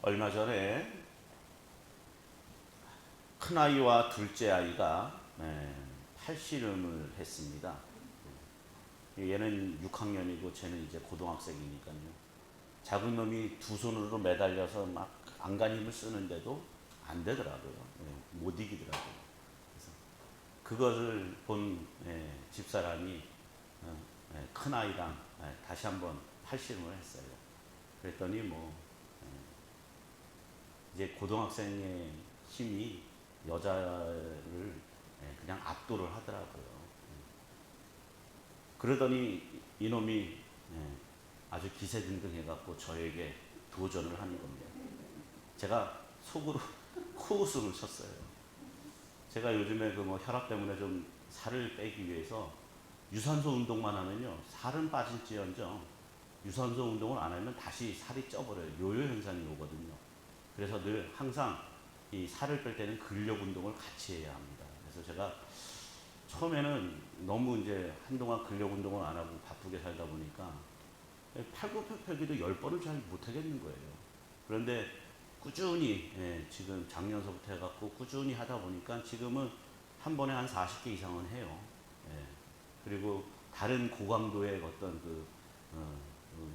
얼마 전에 큰아이와 둘째 아이가 팔씨름을 했습니다. 얘는 6학년이고 쟤는 이제 고등학생이니까요. 작은 놈이 두 손으로 매달려서 막 안간 힘을 쓰는데도 안 되더라고요. 못 이기더라고요. 그래서 그것을 본 집사람이 큰아이랑 다시 한번 팔씨름을 했어요. 그랬더니 이제 고등학생의 힘이 여자를 그냥 압도를 하더라고요. 그러더니 이놈이 아주 기세등등해갖고 저에게 도전을 하는 겁니다. 제가 속으로 코웃음을 쳤어요. 제가 요즘에 혈압 때문에 좀 살을 빼기 위해서 유산소 운동만 하면요, 살은 빠질지언정 유산소 운동을 안 하면 다시 살이 쪄버려요. 요요 현상이 오거든요. 그래서 늘 항상 이 살을 뺄 때는 근력 운동을 같이 해야 합니다. 그래서 제가 처음에는 너무 이제 한동안 근력 운동을 안 하고 바쁘게 살다 보니까 팔굽혀펴기도 10번을 잘 못하겠는 거예요. 그런데 꾸준히 지금 작년서부터 해갖고 꾸준히 하다 보니까 지금은 한 번에 한 40개 이상은 해요. 그리고 다른 고강도의 어떤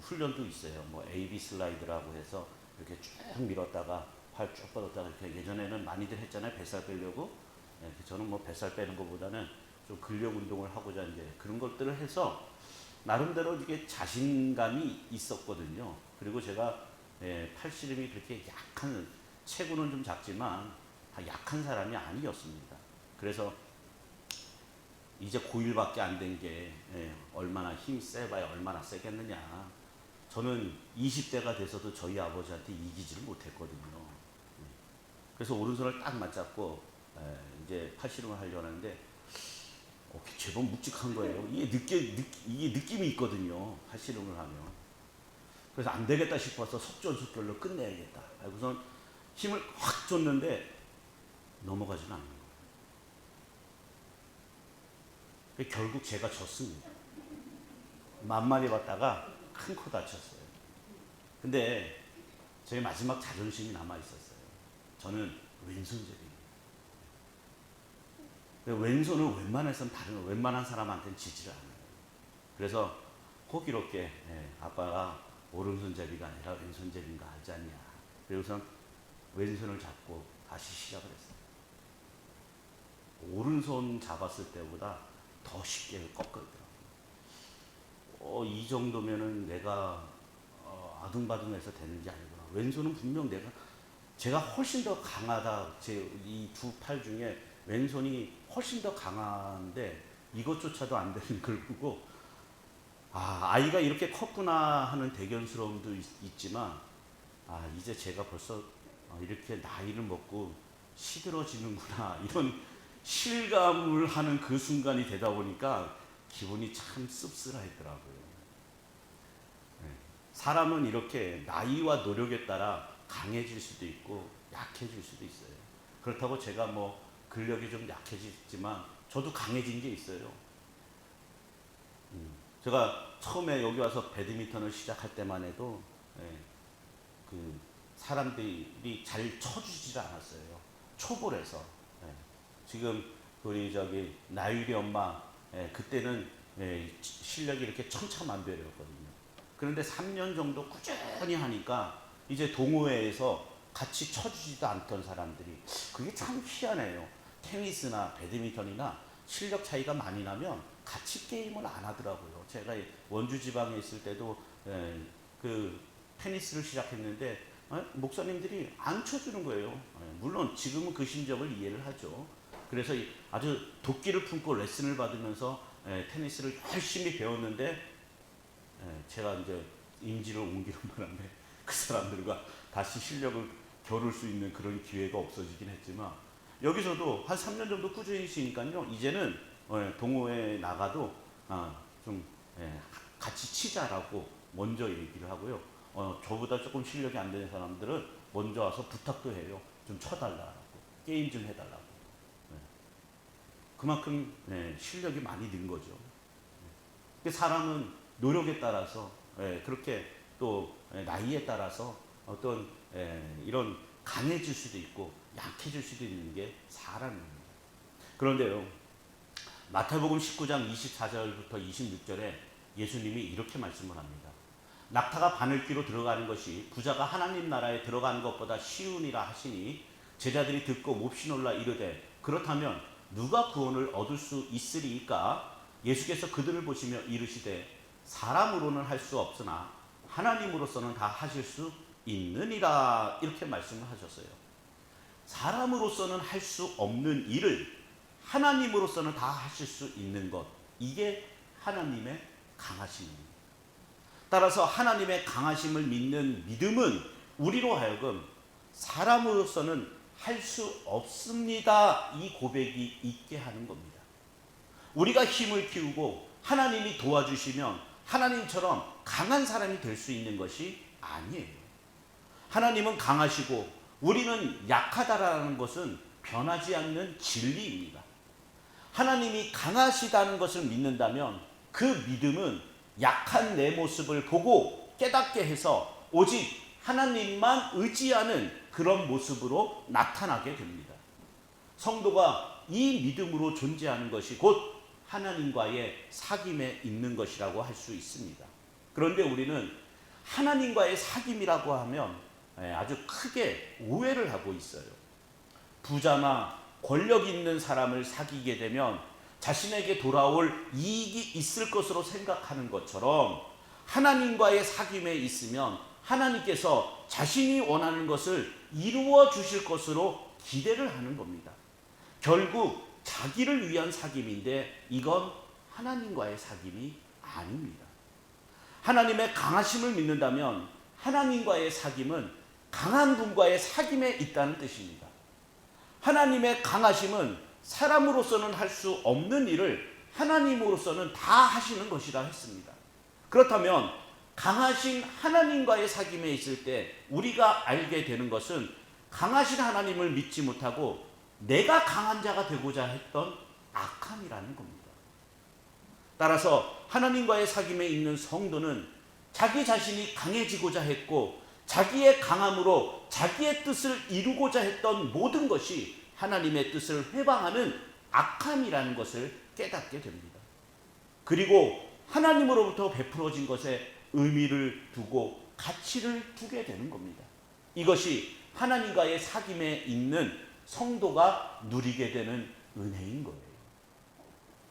훈련도 있어요. AB 슬라이드라고 해서 이렇게 쭉 밀었다가 팔 쭉 뻗었다가 이렇게 예전에는 많이들 했잖아요. 뱃살 빼려고. 저는 뱃살 빼는 것보다는 좀 근력 운동을 하고자 이제 그런 것들을 해서 나름대로 이게 자신감이 있었거든요. 그리고 제가 팔씨름이 그렇게 약한, 체구는 좀 작지만 약한 사람이 아니었습니다. 그래서 이제 고1밖에 안 된 게 얼마나 힘이 세봐야 얼마나 세겠느냐. 저는 20대가 돼서도 저희 아버지한테 이기지를 못했거든요. 그래서 오른손을 딱 맞잡고 이제 팔씨름을 하려고 하는데 제법 묵직한 거예요. 이게 느낌이 있거든요. 팔씨름을 하면. 그래서 안 되겠다 싶어서 속전속결로 끝내야겠다. 우선 힘을 확 줬는데 넘어가지는 않는 거예요. 결국 제가 졌습니다. 만만히 봤다가 큰 코 다쳤어요. 근데 제 마지막 자존심이 남아 있었어요. 저는 왼손잡이에요. 왼손은 웬만한 사람한테는 지지를 않아요. 그래서 호기롭게 아빠가 오른손잡이가 아니라 왼손잡이인가 하지 않냐. 그래서 왼손을 잡고 다시 시작을 했어요. 오른손 잡았을 때보다 더 쉽게 꺾었더라고요. 이 정도면은 내가 아둥바둥해서 되는 게 아니구나. 왼손은 분명 제가 훨씬 더 강하다. 제 이 두 팔 중에 왼손이 훨씬 더 강한데 이것조차도 안 되는 걸 보고 아이가 이렇게 컸구나 하는 대견스러움도 있지만 이제 제가 벌써 이렇게 나이를 먹고 시들어지는구나 이런 실감을 하는 그 순간이 되다 보니까 기분이 참 씁쓸하더라고요. 사람은 이렇게 나이와 노력에 따라 강해질 수도 있고 약해질 수도 있어요. 그렇다고 제가 근력이 좀 약해지지만 저도 강해진 게 있어요. 제가 처음에 여기 와서 배드민턴을 시작할 때만 해도 사람들이 잘 쳐주질 않았어요. 초보라서. 지금 우리 나유리 엄마 그때는 실력이 이렇게 천차만별이었거든요. 그런데 3년 정도 꾸준히 하니까 이제 동호회에서 같이 쳐주지도 않던 사람들이 그게 참 희한해요. 테니스나 배드민턴이나 실력 차이가 많이 나면 같이 게임을 안 하더라고요. 제가 원주 지방에 있을 때도 테니스를 시작했는데 목사님들이 안 쳐주는 거예요. 물론 지금은 그 심정을 이해를 하죠. 그래서 아주 도끼를 품고 레슨을 받으면서 테니스를 열심히 배웠는데 제가 이제 임지를 옮기는 바람에 그 사람들과 다시 실력을 겨룰 수 있는 그런 기회가 없어지긴 했지만 여기서도 한 3년 정도 꾸준히 쉬니까요. 이제는 동호회에 나가도 좀 같이 치자라고 먼저 얘기를 하고요. 저보다 조금 실력이 안 되는 사람들은 먼저 와서 부탁도 해요. 좀 쳐달라고, 게임 좀 해달라고. 그만큼 실력이 많이 는 거죠. 사람은 노력에 따라서 그렇게 또 나이에 따라서 어떤 이런 강해질 수도 있고 약해질 수도 있는 게 사람입니다. 그런데요, 마태복음 19장 24절부터 26절에 예수님이 이렇게 말씀을 합니다. 낙타가 바늘귀로 들어가는 것이 부자가 하나님 나라에 들어가는 것보다 쉬우니라 하시니 제자들이 듣고 몹시 놀라 이르되 그렇다면 누가 구원을 얻을 수 있으리이까? 예수께서 그들을 보시며 이르시되 사람으로는 할 수 없으나 하나님으로서는 다 하실 수 있느니라, 이렇게 말씀을 하셨어요. 사람으로서는 할 수 없는 일을 하나님으로서는 다 하실 수 있는 것, 이게 하나님의 강하심입니다. 따라서 하나님의 강하심을 믿는 믿음은 우리로 하여금 사람으로서는 할 수 없습니다, 이 고백이 있게 하는 겁니다. 우리가 힘을 키우고 하나님이 도와주시면 하나님처럼 강한 사람이 될 수 있는 것이 아니에요. 하나님은 강하시고 우리는 약하다라는 것은 변하지 않는 진리입니다. 하나님이 강하시다는 것을 믿는다면 그 믿음은 약한 내 모습을 보고 깨닫게 해서 오직 하나님만 의지하는 그런 모습으로 나타나게 됩니다. 성도가 이 믿음으로 존재하는 것이 곧 하나님과의 사귐에 있는 것이라고 할 수 있습니다. 그런데 우리는 하나님과의 사귐이라고 하면 아주 크게 오해를 하고 있어요. 부자나 권력 있는 사람을 사귀게 되면 자신에게 돌아올 이익이 있을 것으로 생각하는 것처럼 하나님과의 사귐에 있으면 하나님께서 자신이 원하는 것을 이루어 주실 것으로 기대를 하는 겁니다. 결국 자기를 위한 사귐인데 이건 하나님과의 사귐이 아닙니다. 하나님의 강하심을 믿는다면 하나님과의 사귐은 강한 분과의 사귐에 있다는 뜻입니다. 하나님의 강하심은 사람으로서는 할 수 없는 일을 하나님으로서는 다 하시는 것이라 했습니다. 그렇다면 강하신 하나님과의 사귐에 있을 때 우리가 알게 되는 것은 강하신 하나님을 믿지 못하고 내가 강한 자가 되고자 했던 악함이라는 겁니다. 따라서 하나님과의 사귐에 있는 성도는 자기 자신이 강해지고자 했고 자기의 강함으로 자기의 뜻을 이루고자 했던 모든 것이 하나님의 뜻을 회방하는 악함이라는 것을 깨닫게 됩니다. 그리고 하나님으로부터 베풀어진 것에 의미를 두고 가치를 두게 되는 겁니다. 이것이 하나님과의 사귐에 있는 성도가 누리게 되는 은혜인 거예요.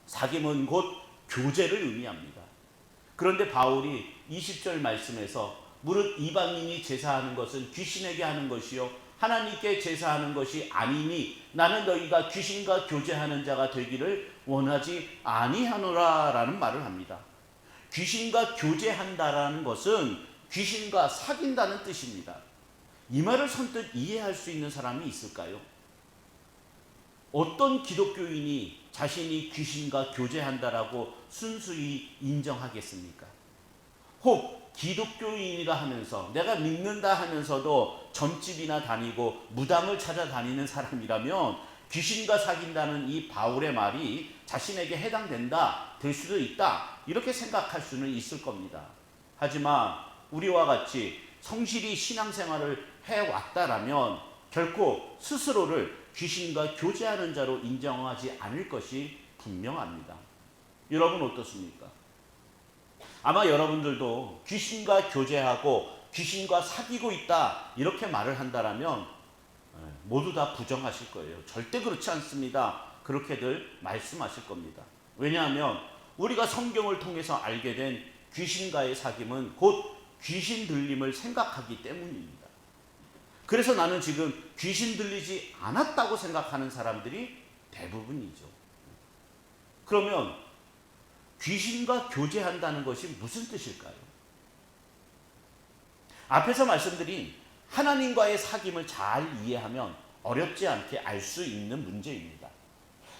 사귐은 곧 교제를 의미합니다. 그런데 바울이 20절 말씀에서 무릇 이방인이 제사하는 것은 귀신에게 하는 것이요 하나님께 제사하는 것이 아니니 나는 너희가 귀신과 교제하는 자가 되기를 원하지 아니하노라 라는 말을 합니다. 귀신과 교제한다라는 것은 귀신과 사귄다는 뜻입니다. 이 말을 선뜻 이해할 수 있는 사람이 있을까요? 어떤 기독교인이 자신이 귀신과 교제한다라고 순수히 인정하겠습니까? 혹 기독교인이라 하면서 내가 믿는다 하면서도 점집이나 다니고 무당을 찾아다니는 사람이라면 귀신과 사귄다는 이 바울의 말이 자신에게 해당된다, 될 수도 있다, 이렇게 생각할 수는 있을 겁니다. 하지만 우리와 같이 성실히 신앙생활을 해왔다라면 결코 스스로를 귀신과 교제하는 자로 인정하지 않을 것이 분명합니다. 여러분 어떻습니까? 아마 여러분들도 귀신과 교제하고 귀신과 사귀고 있다 이렇게 말을 한다라면 모두 다 부정하실 거예요. 절대 그렇지 않습니다. 그렇게들 말씀하실 겁니다. 왜냐하면 우리가 성경을 통해서 알게 된 귀신과의 사귐은 곧 귀신 들림을 생각하기 때문입니다. 그래서 나는 지금 귀신 들리지 않았다고 생각하는 사람들이 대부분이죠. 그러면 귀신과 교제한다는 것이 무슨 뜻일까요? 앞에서 말씀드린 하나님과의 사귐을 잘 이해하면 어렵지 않게 알 수 있는 문제입니다.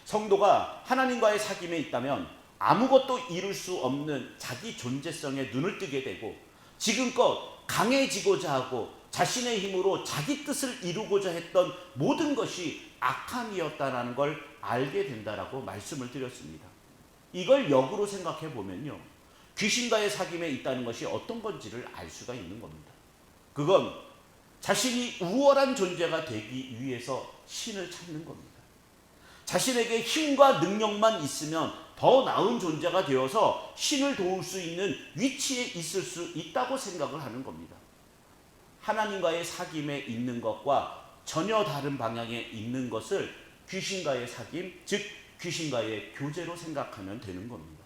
성도가 하나님과의 사귐에 있다면 아무것도 이룰 수 없는 자기 존재성에 눈을 뜨게 되고 지금껏 강해지고자 하고 자신의 힘으로 자기 뜻을 이루고자 했던 모든 것이 악함이었다는 걸 알게 된다라고 말씀을 드렸습니다. 이걸 역으로 생각해 보면요, 귀신과의 사귐에 있다는 것이 어떤 건지를 알 수가 있는 겁니다. 그건 자신이 우월한 존재가 되기 위해서 신을 찾는 겁니다. 자신에게 힘과 능력만 있으면 더 나은 존재가 되어서 신을 도울 수 있는 위치에 있을 수 있다고 생각을 하는 겁니다. 하나님과의 사귐에 있는 것과 전혀 다른 방향에 있는 것을 귀신과의 사귐, 즉 귀신과의 교제로 생각하면 되는 겁니다.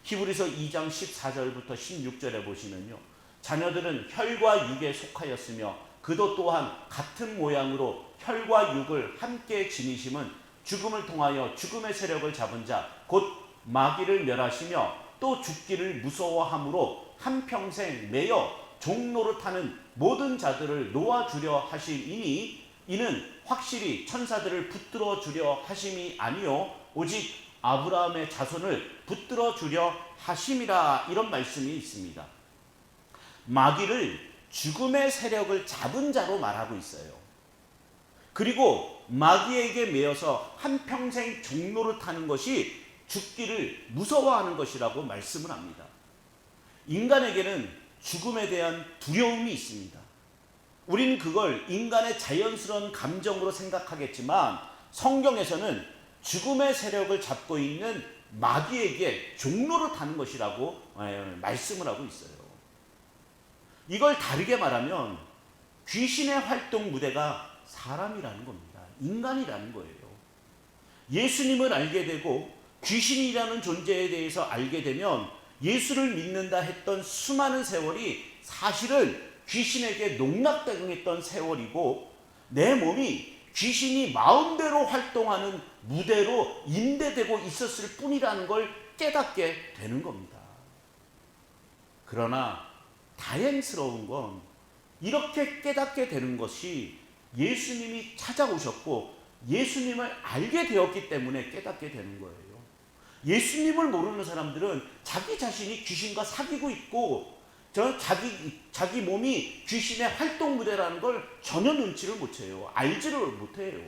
히브리서 2장 14절부터 16절에 보시면요, 자녀들은 혈과 육에 속하였으며 그도 또한 같은 모양으로 혈과 육을 함께 지니심은 죽음을 통하여 죽음의 세력을 잡은 자 곧 마귀를 멸하시며 또 죽기를 무서워함으로 한평생 매여 종노릇하는 모든 자들을 놓아주려 하심이니 이는 확실히 천사들을 붙들어 주려 하심이 아니요 오직 아브라함의 자손을 붙들어 주려 하심이라. 이런 말씀이 있습니다. 마귀를 죽음의 세력을 잡은 자로 말하고 있어요. 그리고 마귀에게 매여서 한평생 종노릇하는 것이 죽기를 무서워하는 것이라고 말씀을 합니다. 인간에게는 죽음에 대한 두려움이 있습니다. 우리는 그걸 인간의 자연스러운 감정으로 생각하겠지만 성경에서는 죽음의 세력을 잡고 있는 마귀에게 종노릇하는 것이라고 말씀을 하고 있어요. 이걸 다르게 말하면 귀신의 활동 무대가 사람이라는 겁니다. 인간이라는 거예요. 예수님을 알게 되고 귀신이라는 존재에 대해서 알게 되면 예수를 믿는다 했던 수많은 세월이 사실은 귀신에게 농락당했던 세월이고 내 몸이 귀신이 마음대로 활동하는 무대로 임대되고 있었을 뿐이라는 걸 깨닫게 되는 겁니다. 그러나 다행스러운 건 이렇게 깨닫게 되는 것이 예수님이 찾아오셨고 예수님을 알게 되었기 때문에 깨닫게 되는 거예요. 예수님을 모르는 사람들은 자기 자신이 귀신과 사귀고 있고 자기 몸이 귀신의 활동 무대라는 걸 전혀 눈치를 못 채요. 알지를 못해요.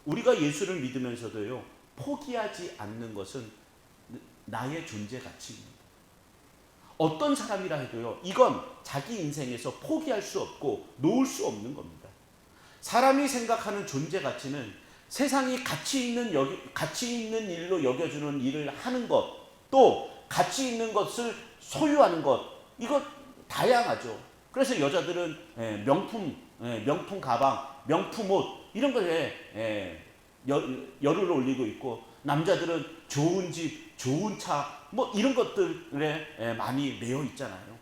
우리가 예수를 믿으면서도요, 포기하지 않는 것은 나의 존재 가치입니다. 어떤 사람이라 해도요, 이건 자기 인생에서 포기할 수 없고 놓을 수 없는 겁니다. 사람이 생각하는 존재 가치는 세상이 가치 있는 일로 여겨주는 일을 하는 것, 또 가치 있는 것을 소유하는 것, 이거 다양하죠. 그래서 여자들은 명품 가방, 명품 옷 이런 거에 열을 올리고 있고, 남자들은 좋은 집, 좋은 차 뭐 이런 것들에 많이 매여 있잖아요.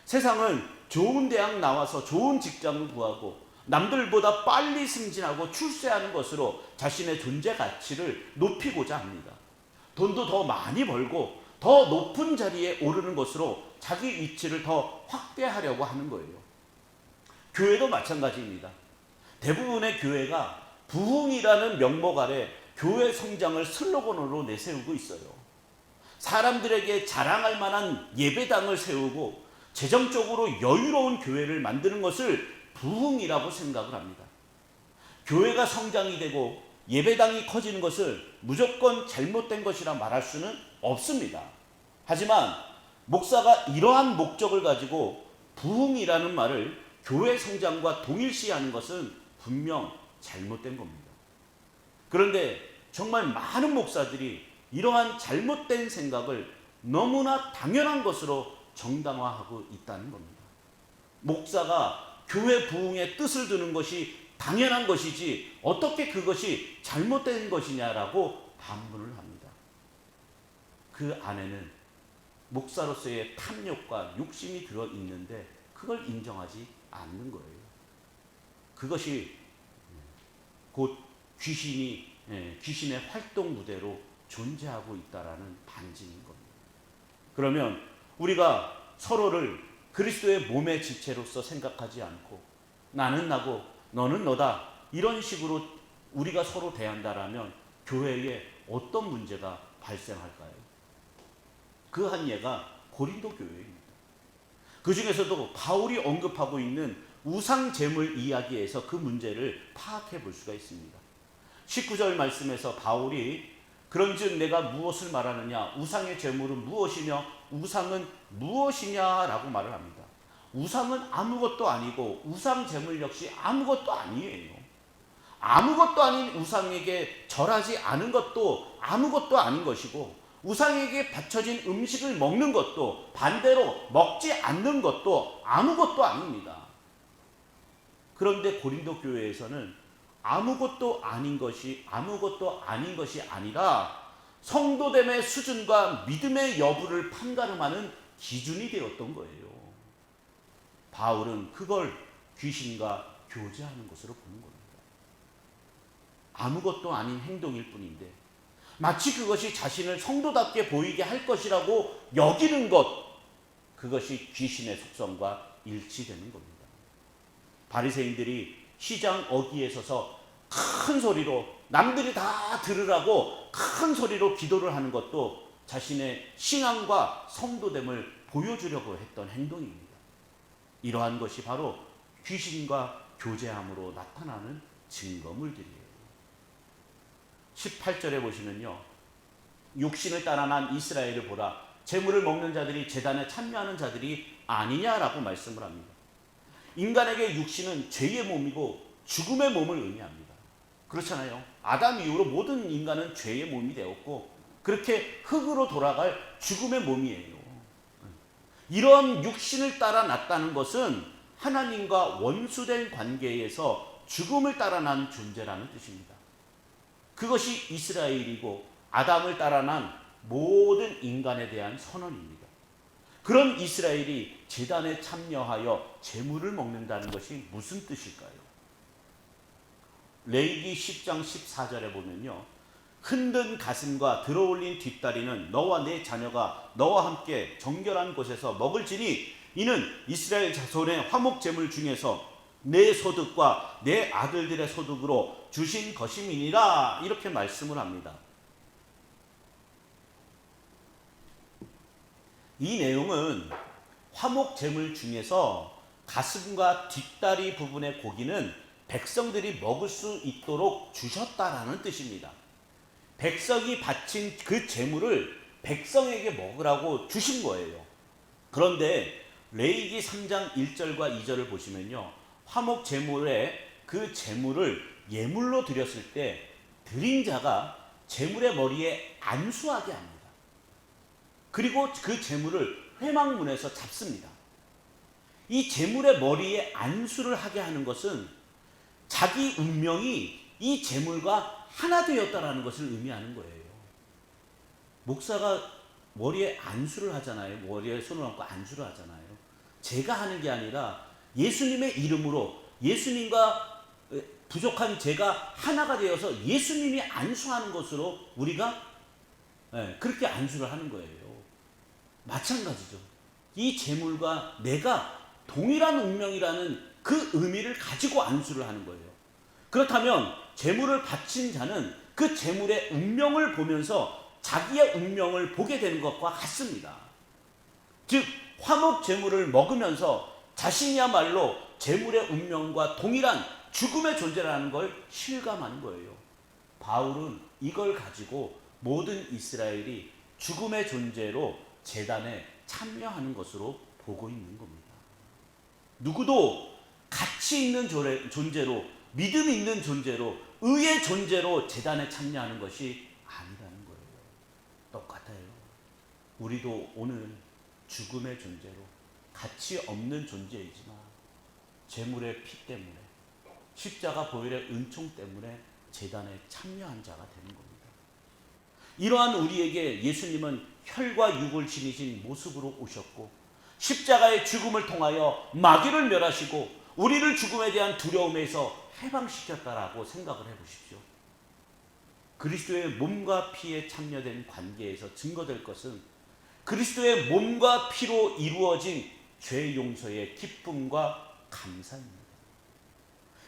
세상은 좋은 대학 나와서 좋은 직장을 구하고 남들보다 빨리 승진하고 출세하는 것으로 자신의 존재 가치를 높이고자 합니다. 돈도 더 많이 벌고 더 높은 자리에 오르는 것으로 자기 위치를 더 확대하려고 하는 거예요. 교회도 마찬가지입니다. 대부분의 교회가 부흥이라는 명목 아래 교회 성장을 슬로건으로 내세우고 있어요. 사람들에게 자랑할 만한 예배당을 세우고 재정적으로 여유로운 교회를 만드는 것을 부흥이라고 생각을 합니다. 교회가 성장이 되고 예배당이 커지는 것을 무조건 잘못된 것이라 말할 수는 없습니다. 하지만 목사가 이러한 목적을 가지고 부흥이라는 말을 교회 성장과 동일시하는 것은 분명 잘못된 겁니다. 그런데 정말 많은 목사들이 이러한 잘못된 생각을 너무나 당연한 것으로 정당화하고 있다는 겁니다. 목사가 교회 부흥의 뜻을 두는 것이 당연한 것이지 어떻게 그것이 잘못된 것이냐라고 반문을 합니다. 그 안에는 목사로서의 탐욕과 욕심이 들어있는데 그걸 인정하지 않는 거예요. 그것이 곧 귀신의 활동 무대로 존재하고 있다라는 반증인 겁니다. 그러면 우리가 서로를 그리스도의 몸의 지체로서 생각하지 않고 나는 나고 너는 너다 이런 식으로 우리가 서로 대한다라면 교회에 어떤 문제가 발생할까요? 그 한 예가 고린도 교회입니다. 그 중에서도 바울이 언급하고 있는 우상 제물 이야기에서 그 문제를 파악해 볼 수가 있습니다. 19절 말씀에서 바울이 그런즉 내가 무엇을 말하느냐, 우상의 제물은 무엇이며 우상은 무엇이냐라고 말을 합니다. 우상은 아무것도 아니고 우상 제물 역시 아무것도 아니에요. 아무것도 아닌 우상에게 절하지 않은 것도 아무것도 아닌 것이고, 우상에게 바쳐진 음식을 먹는 것도, 반대로 먹지 않는 것도 아무것도 아닙니다. 그런데 고린도 교회에서는 아무것도 아닌 것이 아니라 성도됨의 수준과 믿음의 여부를 판가름하는 기준이 되었던 거예요. 바울은 그걸 귀신과 교제하는 것으로 보는 겁니다. 아무것도 아닌 행동일 뿐인데 마치 그것이 자신을 성도답게 보이게 할 것이라고 여기는 것, 그것이 귀신의 속성과 일치되는 겁니다. 바리새인들이 시장 어귀에 서서 큰 소리로, 남들이 다 들으라고 큰 소리로 기도를 하는 것도 자신의 신앙과 성도됨을 보여주려고 했던 행동입니다. 이러한 것이 바로 귀신과 교제함으로 나타나는 증거물들이에요. 18절에 보시면요, 육신을 따라 난 이스라엘을 보라, 제물을 먹는 자들이 제단에 참여하는 자들이 아니냐라고 말씀을 합니다. 인간에게 육신은 죄의 몸이고 죽음의 몸을 의미합니다. 그렇잖아요. 아담 이후로 모든 인간은 죄의 몸이 되었고 그렇게 흙으로 돌아갈 죽음의 몸이에요. 이런 육신을 따라 났다는 것은 하나님과 원수된 관계에서 죽음을 따라 난 존재라는 뜻입니다. 그것이 이스라엘이고 아담을 따라 난 모든 인간에 대한 선언입니다. 그런 이스라엘이 제단에 참여하여 제물을 먹는다는 것이 무슨 뜻일까요? 레위기 10장 14절에 보면요, 흔든 가슴과 들어올린 뒷다리는 너와 내 자녀가 너와 함께 정결한 곳에서 먹을지니 이는 이스라엘 자손의 화목 제물 중에서 내 소득과 내 아들들의 소득으로 주신 것임이니라, 이렇게 말씀을 합니다. 이 내용은 화목 제물 중에서 가슴과 뒷다리 부분의 고기는 백성들이 먹을 수 있도록 주셨다라는 뜻입니다. 백성이 바친 그 제물을 백성에게 먹으라고 주신 거예요. 그런데 레위기 3장 1절과 2절을 보시면요, 화목 제물에 그 제물을 예물로 드렸을 때 드린 자가 제물의 머리에 안수하게 합니다. 그리고 그 제물을 회막문에서 잡습니다. 이 제물의 머리에 안수를 하게 하는 것은 자기 운명이 이 제물과 하나 되었다라는 것을 의미하는 거예요. 목사가 머리에 안수를 하잖아요. 머리에 손을 얹고 안수를 하잖아요. 제가 하는 게 아니라 예수님의 이름으로, 예수님과 부족한 제가 하나가 되어서 예수님이 안수하는 것으로 우리가 그렇게 안수를 하는 거예요. 마찬가지죠. 이 제물과 내가 동일한 운명이라는 그 의미를 가지고 안수를 하는 거예요. 그렇다면 제물을 바친 자는 그 제물의 운명을 보면서 자기의 운명을 보게 되는 것과 같습니다. 즉 화목 제물을 먹으면서 자신이야말로 제물의 운명과 동일한 죽음의 존재라는 걸 실감하는 거예요. 바울은 이걸 가지고 모든 이스라엘이 죽음의 존재로 제단에 참여하는 것으로 보고 있는 겁니다. 누구도 가치 있는 존재로, 믿음 있는 존재로, 의의 존재로 제단에 참여하는 것이 아니라는 거예요. 똑같아요. 우리도 오늘 죽음의 존재로, 가치 없는 존재이지만 제물의 피 때문에, 십자가 보혈의 은총 때문에 제단에 참여한 자가 되는 겁니다. 이러한 우리에게 예수님은 혈과 육을 지니신 모습으로 오셨고 십자가의 죽음을 통하여 마귀를 멸하시고 우리를 죽음에 대한 두려움에서 해방시켰다라고 생각을 해보십시오. 그리스도의 몸과 피에 참여된 관계에서 증거될 것은 그리스도의 몸과 피로 이루어진 죄 용서의 기쁨과 감사입니다.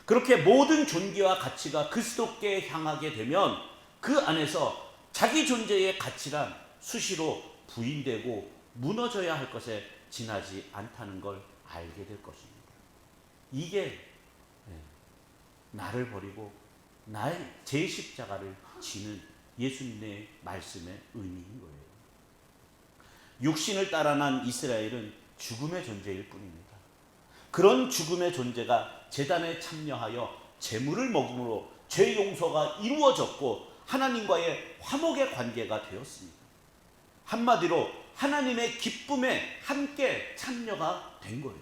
그렇게 모든 존귀와 가치가 그리스도께 향하게 되면 그 안에서 자기 존재의 가치란 수시로 부인되고 무너져야 할 것에 지나지 않다는 걸 알게 될 것입니다. 이게 나를 버리고 나의 제 십자가를 지는 예수님의 말씀의 의미인 거예요. 육신을 따라 난 이스라엘은 죽음의 존재일 뿐입니다. 그런 죽음의 존재가 제단에 참여하여 제물을 먹음으로 죄 용서가 이루어졌고 하나님과의 화목의 관계가 되었습니다. 한마디로 하나님의 기쁨에 함께 참여가 된 거예요.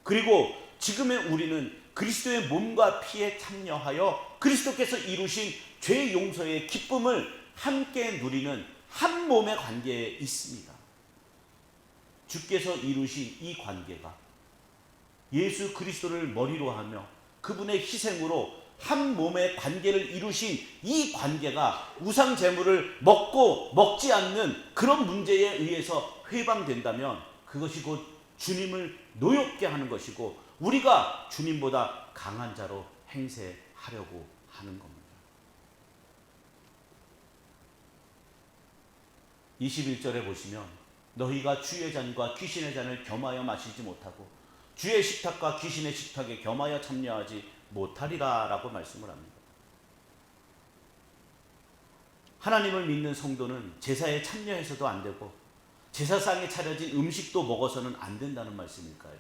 그리고 지금의 우리는 그리스도의 몸과 피에 참여하여 그리스도께서 이루신 죄 용서의 기쁨을 함께 누리는 한 몸의 관계에 있습니다. 주께서 이루신 이 관계가 예수 그리스도를 머리로 하며 그분의 희생으로 한 몸의 관계를 이루신 이 관계가 우상 제물을 먹고 먹지 않는 그런 문제에 의해서 회방된다면 그것이 곧 주님을 노엽게 하는 것이고 우리가 주님보다 강한 자로 행세하려고 하는 겁니다. 21절에 보시면 너희가 주의 잔과 귀신의 잔을 겸하여 마시지 못하고 주의 식탁과 귀신의 식탁에 겸하여 참여하지 못하리라 라고 말씀을 합니다. 하나님을 믿는 성도는 제사에 참여해서도 안 되고 제사상에 차려진 음식도 먹어서는 안 된다는 말씀일까요?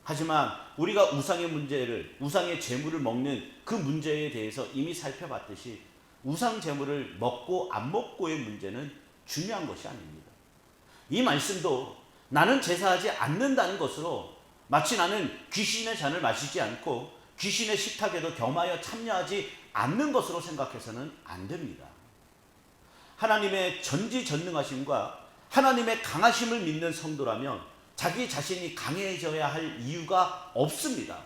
하지만 우리가 우상의 제물을 먹는 그 문제에 대해서 이미 살펴봤듯이 우상 제물을 먹고 안 먹고의 문제는 중요한 것이 아닙니다. 이 말씀도 나는 제사하지 않는다는 것으로 마치 나는 귀신의 잔을 마시지 않고 귀신의 식탁에도 겸하여 참여하지 않는 것으로 생각해서는 안 됩니다. 하나님의 전지전능하심과 하나님의 강하심을 믿는 성도라면 자기 자신이 강해져야 할 이유가 없습니다.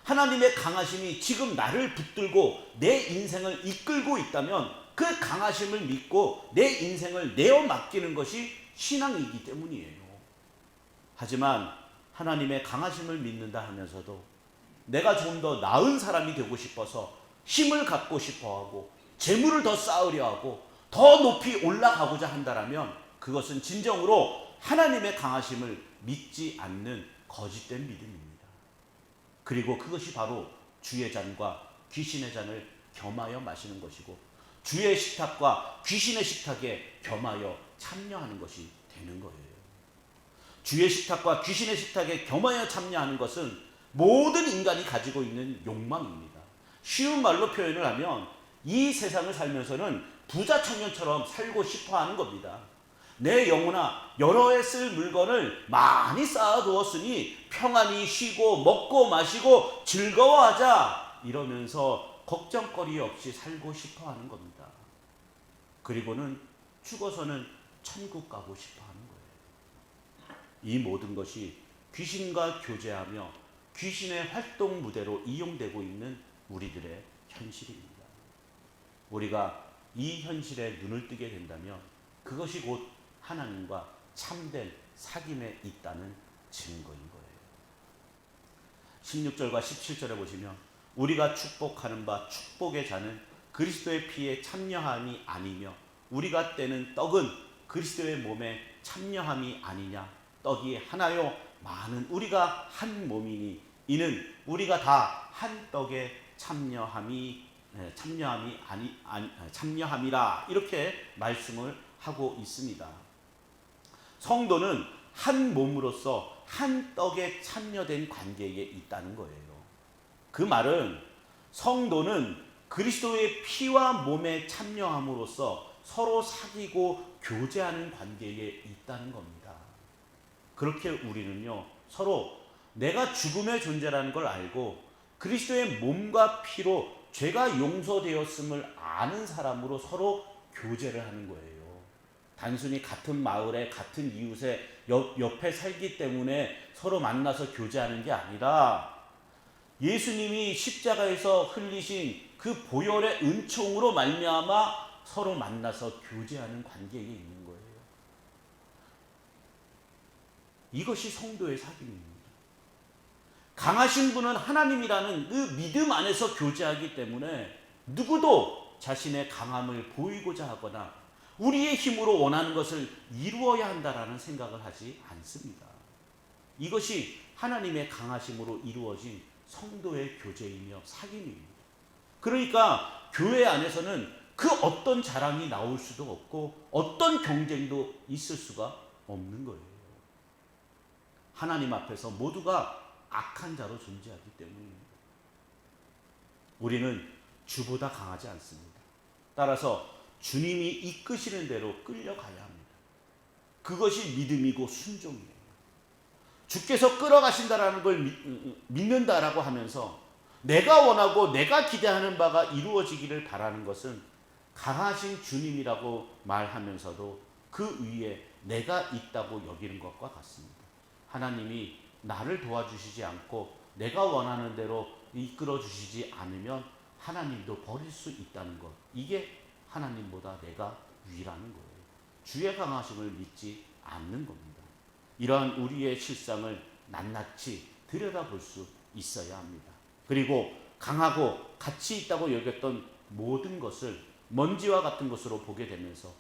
하나님의 강하심이 지금 나를 붙들고 내 인생을 이끌고 있다면 그 강하심을 믿고 내 인생을 내어 맡기는 것이 신앙이기 때문이에요. 하지만 하나님의 강하심을 믿는다 하면서도 내가 좀 더 나은 사람이 되고 싶어서 힘을 갖고 싶어하고 재물을 더 쌓으려 하고 더 높이 올라가고자 한다면 그것은 진정으로 하나님의 강하심을 믿지 않는 거짓된 믿음입니다. 그리고 그것이 바로 주의 잔과 귀신의 잔을 겸하여 마시는 것이고 주의 식탁과 귀신의 식탁에 겸하여 참여하는 것이 되는 거예요. 주의 식탁과 귀신의 식탁에 겸하여 참여하는 것은 모든 인간이 가지고 있는 욕망입니다. 쉬운 말로 표현을 하면 이 세상을 살면서는 부자 청년처럼 살고 싶어 하는 겁니다. 내 영혼아 여러 해 쓸 물건을 많이 쌓아두었으니 평안히 쉬고 먹고 마시고 즐거워하자 이러면서 걱정거리 없이 살고 싶어 하는 겁니다. 그리고는 죽어서는 천국 가고 싶어 하는 거예요. 이 모든 것이 귀신과 교제하며 귀신의 활동 무대로 이용되고 있는 우리들의 현실입니다. 우리가 이 현실에 눈을 뜨게 된다면 그것이 곧 하나님과 참된 사귐에 있다는 증거인 거예요. 16절과 17절에 보시면 우리가 축복하는 바 축복의 잔은 그리스도의 피에 참여함이 아니며 우리가 떼는 떡은 그리스도의 몸에 참여함이 아니냐. 떡이 하나요 많은 우리가 한 몸이니 이는 우리가 다 한 떡에 참여함이라 이렇게 말씀을 하고 있습니다. 성도는 한 몸으로서 한 떡에 참여된 관계에 있다는 거예요. 그 말은 성도는 그리스도의 피와 몸에 참여함으로써 서로 사귀고 교제하는 관계에 있다는 겁니다. 그렇게 우리는요 서로 내가 죽음의 존재라는 걸 알고 그리스도의 몸과 피로 죄가 용서되었음을 아는 사람으로 서로 교제를 하는 거예요. 단순히 같은 마을에 같은 이웃에 옆에 살기 때문에 서로 만나서 교제하는 게 아니라 예수님이 십자가에서 흘리신 그 보혈의 은총으로 말미암아 서로 만나서 교제하는 관계에 있는 거예요. 이것이 성도의 사귐입니다. 강하신 분은 하나님이라는 그 믿음 안에서 교제하기 때문에 누구도 자신의 강함을 보이고자 하거나 우리의 힘으로 원하는 것을 이루어야 한다라는 생각을 하지 않습니다. 이것이 하나님의 강하심으로 이루어진 성도의 교제이며 사귐입니다. 그러니까 교회 안에서는 그 어떤 자랑이 나올 수도 없고 어떤 경쟁도 있을 수가 없는 거예요. 하나님 앞에서 모두가 악한 자로 존재하기 때문입니다. 우리는 주보다 강하지 않습니다. 따라서 주님이 이끄시는 대로 끌려가야 합니다. 그것이 믿음이고 순종이에요. 주께서 끌어가신다라는 걸 믿는다라고 하면서 내가 원하고 내가 기대하는 바가 이루어지기를 바라는 것은 강하신 주님이라고 말하면서도 그 위에 내가 있다고 여기는 것과 같습니다. 하나님이 나를 도와주시지 않고 내가 원하는 대로 이끌어 주시지 않으면 하나님도 버릴 수 있다는 것, 이게 하나님보다 내가 위라는 거예요. 주의 강하심을 믿지 않는 겁니다. 이러한 우리의 실상을 낱낱이 들여다볼 수 있어야 합니다. 그리고 강하고 가치 있다고 여겼던 모든 것을 먼지와 같은 것으로 보게 되면서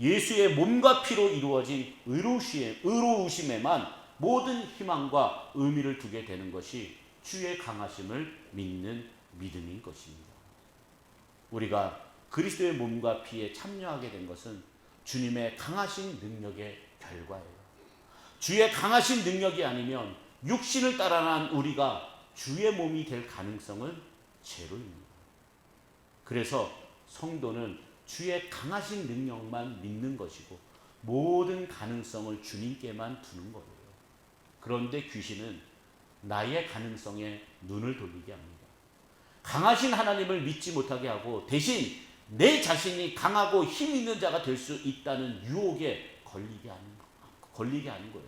예수의 몸과 피로 이루어진 의로우심에만 모든 희망과 의미를 두게 되는 것이 주의 강하심을 믿는 믿음인 것입니다. 우리가 그리스도의 몸과 피에 참여하게 된 것은 주님의 강하신 능력의 결과예요. 주의 강하신 능력이 아니면 육신을 따라난 우리가 주의 몸이 될 가능성은 제로입니다. 그래서 성도는 주의 강하신 능력만 믿는 것이고 모든 가능성을 주님께만 두는 거예요. 그런데 귀신은 나의 가능성에 눈을 돌리게 합니다. 강하신 하나님을 믿지 못하게 하고 대신 내 자신이 강하고 힘 있는 자가 될 수 있다는 유혹에 걸리게 하는 거예요.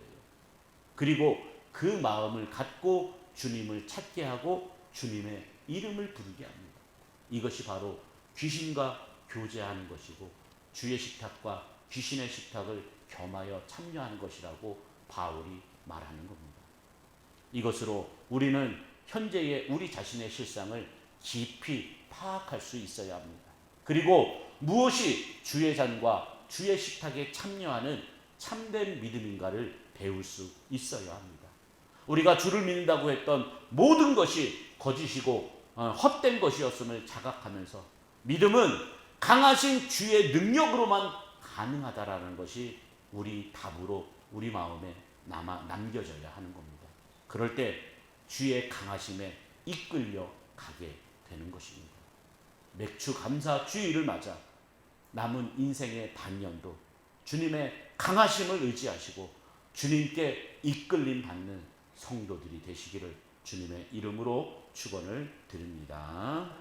그리고 그 마음을 갖고 주님을 찾게 하고 주님의 이름을 부르게 합니다. 이것이 바로 귀신과 교제하는 것이고 주의 식탁과 귀신의 식탁을 겸하여 참여하는 것이라고 바울이 말하는 겁니다. 이것으로 우리는 현재의 우리 자신의 실상을 깊이 파악할 수 있어야 합니다. 그리고 무엇이 주의 잔과 주의 식탁에 참여하는 참된 믿음인가를 배울 수 있어야 합니다. 우리가 주를 믿는다고 했던 모든 것이 거짓이고 헛된 것이었음을 자각하면서 믿음은 강하신 주의 능력으로만 가능하다라는 것이 우리 답으로 우리 마음에 남겨져야 하는 겁니다. 그럴 때 주의 강하심에 이끌려 가게 되는 것입니다. 맥주 감사 주일을 맞아 남은 인생의 반년도 주님의 강하심을 의지하시고 주님께 이끌림 받는 성도들이 되시기를 주님의 이름으로 축원을 드립니다.